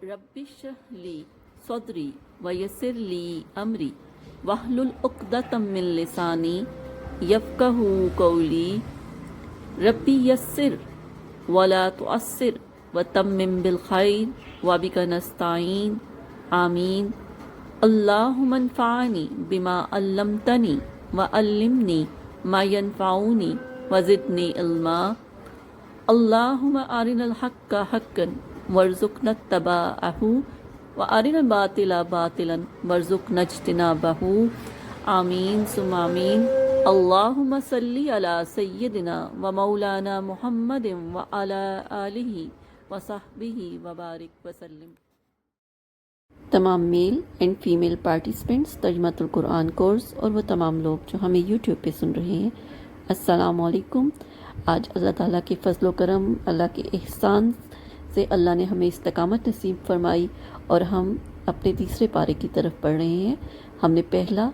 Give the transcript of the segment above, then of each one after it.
رب اشرح لی صدری ویسر لی امری واحلل عقدۃ من لسانی یفقہوا قولی ربی یسر ولا تعسر وتمم بالخیر وبک نستعین آمین اللہم انفعنی بما علمتنی وعلمنی ما ینفعنی وزدنی علما اللہم ارنا الحق حقا وارزقنا اتباعہ وارنا الباطل باطلا وارزقنا اجتنابہ آمین ثم آمین اللہم صلی علی سیدنا و مولانا محمد وعلی آلہ وصحبہ وبارک وسلم۔ تمام میل اینڈ فیمیل پارٹیسپینٹس ترجمۃ القرآن کورس اور وہ تمام لوگ جو ہمیں یوٹیوب پہ سن رہے ہیں، السلام علیکم۔ آج اللہ تعالیٰ کے فضل و کرم، اللہ کے احسان سے اللہ نے ہمیں استقامت نصیب فرمائی اور ہم اپنے تیسرے پارے کی طرف پڑھ رہے ہیں۔ ہم نے پہلا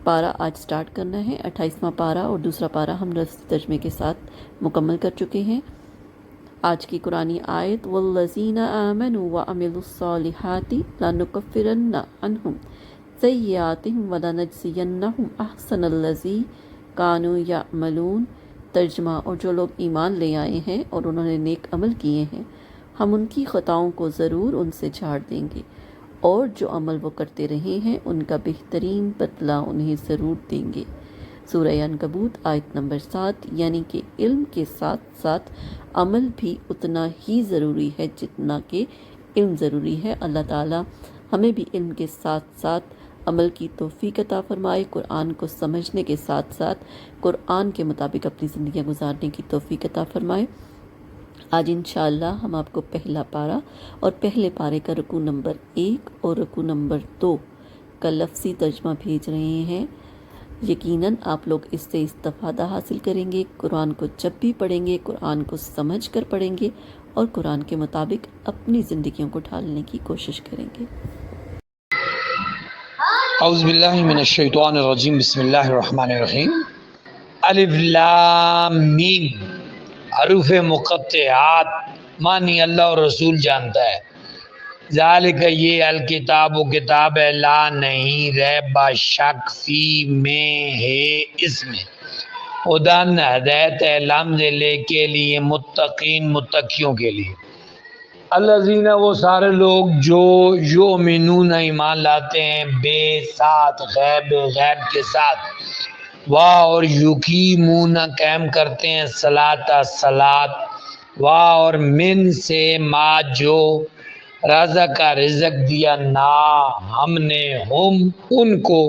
پارہ آج سٹارٹ کرنا ہے، 28واں پارہ، اور دوسرا پارہ ہم لفظی ترجمے کے ساتھ مکمل کر چکے ہیں۔ آج کی قرآنی آیت والذین آمنوا وعملوا الصالحات لنکفرن عنہم سیئاتہم ولنجزینہم احسن الذی کانوا یعملون۔ ترجمہ، اور جو لوگ ایمان لے آئے ہیں اور انہوں نے نیک عمل کیے ہیں، ہم ان کی خطاؤں کو ضرور ان سے جھاڑ دیں گے، اور جو عمل وہ کرتے رہے ہیں ان کا بہترین بدلہ انہیں ضرور دیں گے۔ سورہ عنکبوت آیت نمبر 7۔ یعنی کہ علم کے ساتھ ساتھ عمل بھی اتنا ہی ضروری ہے جتنا کہ علم ضروری ہے۔ اللہ تعالیٰ ہمیں بھی علم کے ساتھ ساتھ عمل کی توفیق عطا فرمائے، قرآن کو سمجھنے کے ساتھ ساتھ قرآن کے مطابق اپنی زندگیاں گزارنے کی توفیق عطا فرمائے۔ آج انشاءاللہ ہم آپ کو پہلا پارہ اور پہلے پارے کا رکوع نمبر 1 اور رکوع نمبر 2 کا لفظی ترجمہ بھیج رہے ہیں۔ یقیناً آپ لوگ اس سے استفادہ حاصل کریں گے، قرآن کو جب بھی پڑھیں گے قرآن کو سمجھ کر پڑھیں گے اور قرآن کے مطابق اپنی زندگیوں کو ڈھالنے کی کوشش کریں گے۔ اعوذ باللہ من الشیطان الرجیم، بسم اللہ الرحمن الرحیم۔ الف لام میم، حروف مقطعات، معنی اللہ اور رسول جانتا ہے۔ ذالک، یہ الکتاب و کتاب ہے، لا نہیں، ریب شک، فی میں ہے، اس میں، ہدن ہدایت ہے، لمز لے کے لیے، متقین متقیوں کے لیے۔ الذین، وہ سارے لوگ جو یؤمنون ایمان لاتے ہیں، بے ساتھ غیب، غیب کے ساتھ، واہ اور یقیمون قائم کرتے ہیں، صلاۃ صلاۃ، واہ اور من سے، ما جو، رزق کا رزق دیا، نا ہم نے، ہم ان کو،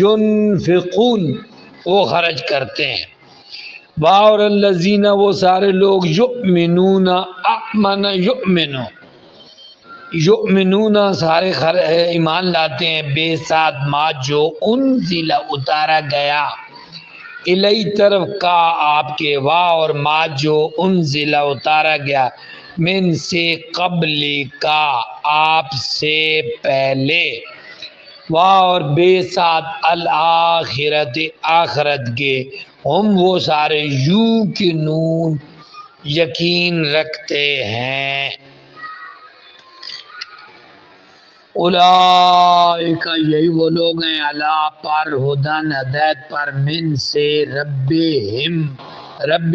ینفقون وہ خرچ کرتے ہیں، واہ اور الذین وہ سارے لوگ، یؤمنون آمن یؤمنو، یؤمنون سارے ایمان لاتے ہیں، بے ساتھ، ما جو انزل اتارا گیا، الی طرف کا آپ کے، واہ اور ما جو انزل اتارا گیا، من سے، قبل کا آپ سے پہلے، واہ اور بے ساتھ، الآخرت آخرت کے، ہم وہ سارے، یوقنون یقین رکھتے ہیں، اولئک یہی وہ لوگ ہیں، علی پر، ہدن ہدایت پر، من سے، ربہم رب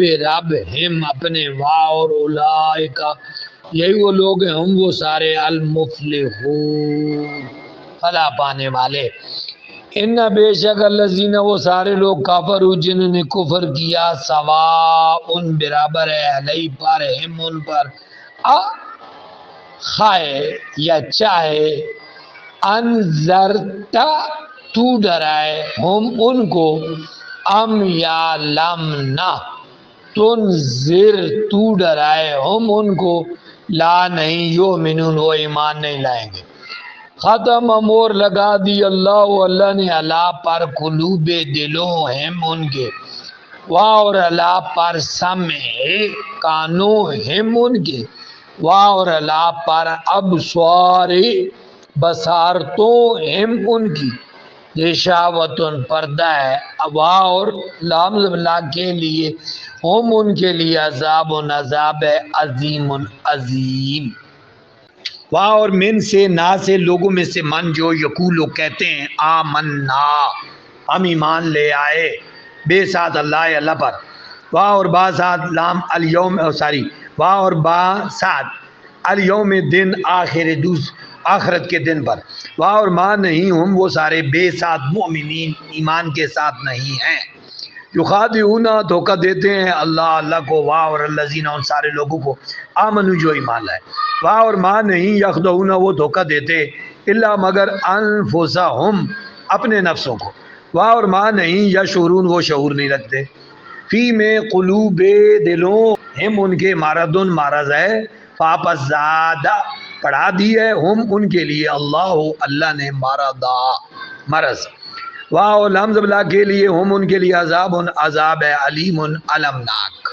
ہم اپنے، واہ اور اولئک یہی وہ لوگ ہیں، ہم وہ سارے، المفلحون فلاح پانے والے۔ ان بے شک الذین وہ سارے لوگ، کافروا جنہوں نے کفر کیا، سواء برابر ہے، علیہ پر، ہم ان پر، خائے یا چاہے، انذرتا تو ڈرائے، ہم ان کو، ام یا لم نہ، تنذر تو ڈرائے، ہم ان کو، لا نہیں، یؤمنون وہ ایمان نہیں لائیں گے۔ ختم مور لگا دی اللہ، اللہ نے، اللہ پر، قلوب دلوں، ہم ان کے، واہ اور اللہ پر، سمع کانوں، ہم ان کے، واہ اور اللہ پر، ابصار بصارتوں، ہم ان کی، غشاوتن پردہ ہے، واہ اور لام لا کے لیے، ہم ان کے لیے، عذاب عذاب ہے، عظیم عظیم۔ واہ اور من سے نا سے لوگوں میں سے من جو یقولو کہتے ہیں آمنا ہم ایمان لے آئے بے ساتھ اللہ پر، واہ اور با ساتھ لام الیوم ساری واہ اور با ساتھ الیوم دن آخر آخرت کے دن پر، واہ اور ماں نہیں ہم وہ سارے بے ساتھ مؤمنین ایمان کے ساتھ نہیں ہیں، یخادعون دھوکہ دیتے ہیں اللہ کو، واہ اور الذین ان سارے لوگوں کو آمنو جو ایمان لائے، واہ اور ماں نہیں یخدعون وہ دھوکہ دیتے الا مگر انفسہم اپنے نفسوں کو، واہ اور ماں نہیں یشعرون وہ شعور نہیں رکھتے، فی میں قلوب دلوں ہم ان کے مردن مرض ہے، فاپس زادہ پڑھا دی ہے ہم ان کے لیے اللہ نے مرضا مرض، واہ الحمد للہ کے لیے ہم ان کے لیے عذاب ہے علیم المناک،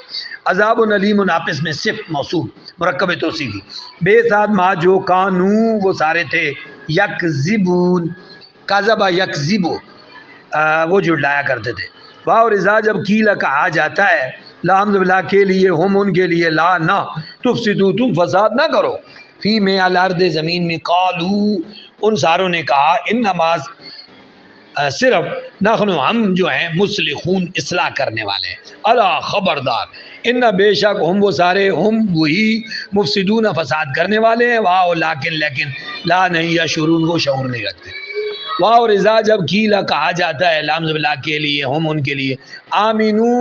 عذاب علیم آپس میں صفت موصول مرکب توصیفی، بے ساتھ ما جو کانو وہ سارے تھے یکذبون کذبا یکذبو وہ جھٹلایا کرتے تھے، واہ اور اذا جب قیل کہا جاتا ہے الحمد للہ کے لیے ہم ان کے لیے لا نہ تفسدو تم فساد نہ کرو فی میں الارض زمین میں، قالو ان ساروں نے کہا انما صرف نحن ہم جو ہیں مصلحون اصلاح کرنے والے ہیں، الا خبردار ان بے شک ہم وہ سارے ہم وہی مفسدون فساد کرنے والے ہیں، واہ لیکن لا نہیں یشعرون وہ شعور نہیں رکھتے، واہ اور اذا جب قیل کہا جاتا ہے الحمد للہ کے لیے ہم ان کے لیے آمینو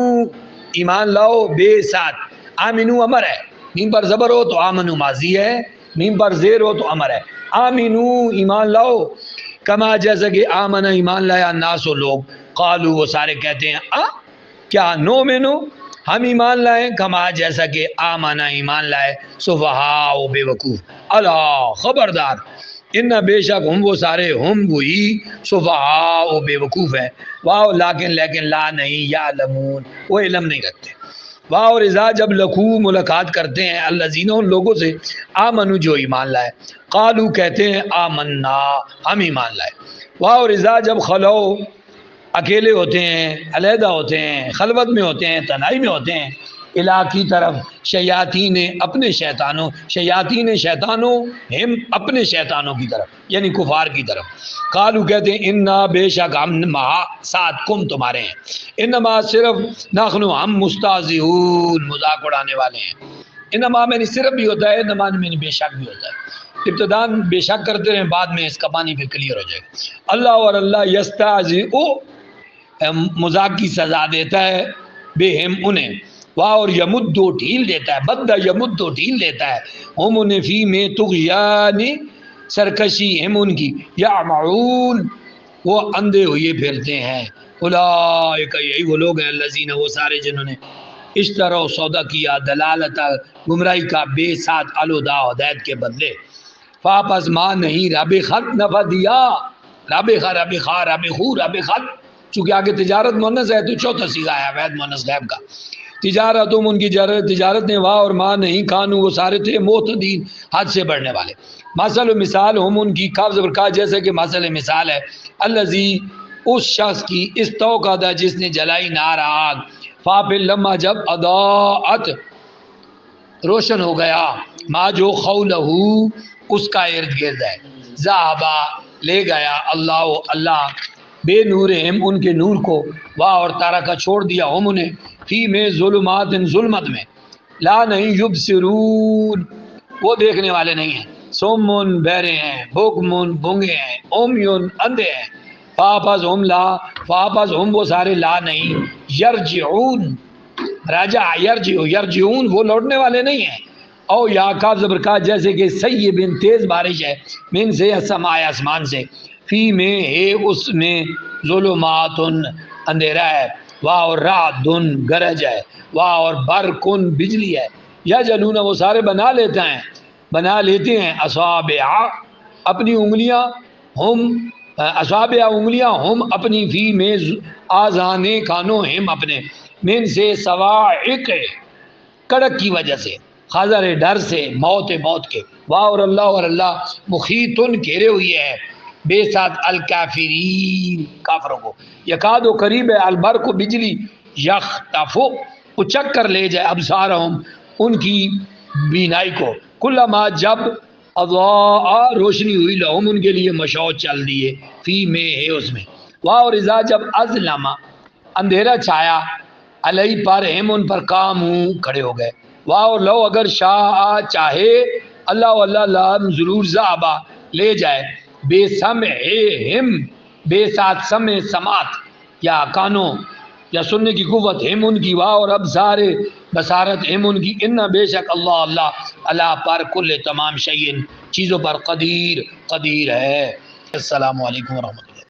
ایمان لاؤ بے ساتھ آمینو امر ہے، میم پر زبر ہو تو آمنو ماضی ہے، میم پر زیر ہو تو امر ہے، آمینو ایمان لاؤ کما جیسا کہ آمن ایمان لایا الناس و لوگ، قالو وہ سارے کہتے ہیں کیا نو میں نو ہم ایمان لائیں کما جیسا کہ آمنا ایمان لائے سفہاء و بے وقوف، اللہ خبردار ان بے شک ہم وہ سارے ہم وہی سفہاء و بے وقوف ہے، واہ لیکن لا نہیں یعلمون وہ علم نہیں رکھتے، واہ اور اذا جب لقو ملاقات کرتے ہیں الذین ان لوگوں سے آمنو جو ایمان لائے، قالو کہتے ہیں آمنا ہم ایمان لائے، واہ اور اذا جب خلو اکیلے ہوتے ہیں علیحدہ ہوتے ہیں خلوت میں ہوتے ہیں تنہائی میں ہوتے ہیں الہ کی طرف شیاطین اپنے شیطانوں ہم اپنے شیطانوں کی طرف یعنی کفار کی طرف، قالو کہتے ہیں انا بے شک ہم ساتھ کم تمہارے ہیں، انما صرف نحن ہم مستہزئون مذاق اڑانے والے ہیں، انما میں نے صرف بھی ہوتا ہے، انما میں نے بے شک بھی ہوتا ہے، ابتداء بے شک کرتے رہیں بعد میں اس کا معنی پھر کلیئر ہو جائے گا، اللہ اور اللہ یستہزئ مذاق کی سزا دیتا ہے بے ہم انہیں، واہ اور یمدو ڈھیل دیتا ہے بدہ یمدو ڈھیل دیتا ہے ہم انہیں فی میں طغیان سرکشی ہم ان کی یعمعون وہ اندھے ہوئے پھرتے ہیں، اولئک یہی وہ لوگ ہیں الذین وہ سارے جنہوں نے اشتروا سودا کیا دلالت گمراہی کا بے ساتھ الہدا ہدایت کے بدلے، فاپس ماں نہیں رب خط نفع دیا رب خط چونکہ آگے تجارت مونس ہے تو چوتھا صیغہ ہے وید مونس غیب کا، تجارتوں ان کی تجارت نے واہ اور ماں نہیں کانو وہ سارے تھے معتدین حد سے بڑھنے والے، مثل و مثال ہم ان کی قبض برکا جیسے کہ مثل مثال ہے الذی اس شخص کی استوقد جس نے جلائی نار آگ، فاپل لما جب اضاءت روشن ہو گیا ما جو خولہ اس کا ارد گرد ہے، ذہبا لے گیا اللہ بے نورہم ان کے نور کو، واہ اور تارا کا چھوڑ دیا ہم انہیں فی میں ظلمات ظلمت میں، لا نہیں یبصرون وہ دیکھنے والے نہیں ہیں، سمن بہرے ہیں بکمن گونگے ہیں عمیٌ اندھے ہیں، فاپس ہم وہ سارے لا نہیں یرجعون راجع یرجعون وہ لوٹنے والے نہیں ہیں، او یا کاف زبر کا جیسے کہ سیب تیز بارش ہے من سے السماء آسمان سے، فی میں ہے اس میں ظلمات اندھیرا ہے، واہ اور رعد گرج ہے، واہ اور برقن بجلی ہے، یا جلون وہ سارے بنا لیتے ہیں اصابع اپنی انگلیاں ہم اپنی فی میں آذان کانوں ہم اپنے من سے صواعق کڑک کی وجہ سے خاضر ڈر سے موت کے، واہ اور اللہ محیطن گھیرے ہوئی ہے بے ساتھ الکافرین کافروں کو، یکاد و قریب ہے البرق بجلی یخطف اچک کر لے جائے ابصارہم ان کی بینائی کو، کلما جب اضاء روشنی ہوئی لہم ان کے لیے مشعو چل دیے فی میں ہے اس میں واہ اور اذا جب ازلم اندھیرا چھایا علیہ پر ہم ان پر کام کھڑے ہو گئے واہ اور لو اگر شاء چاہے اللہ لام ضرور ذہبا لے جائے بے سمعہم بے ساتھ سمع سماعت یا کانوں یا سننے کی قوت ہم ان کی واہ اور ابصار بصارت ہم ان کی ان بے شک اللہ پر کل تمام شیء چیزوں پر قدیر ہے۔ السلام علیکم ورحمۃ اللہ۔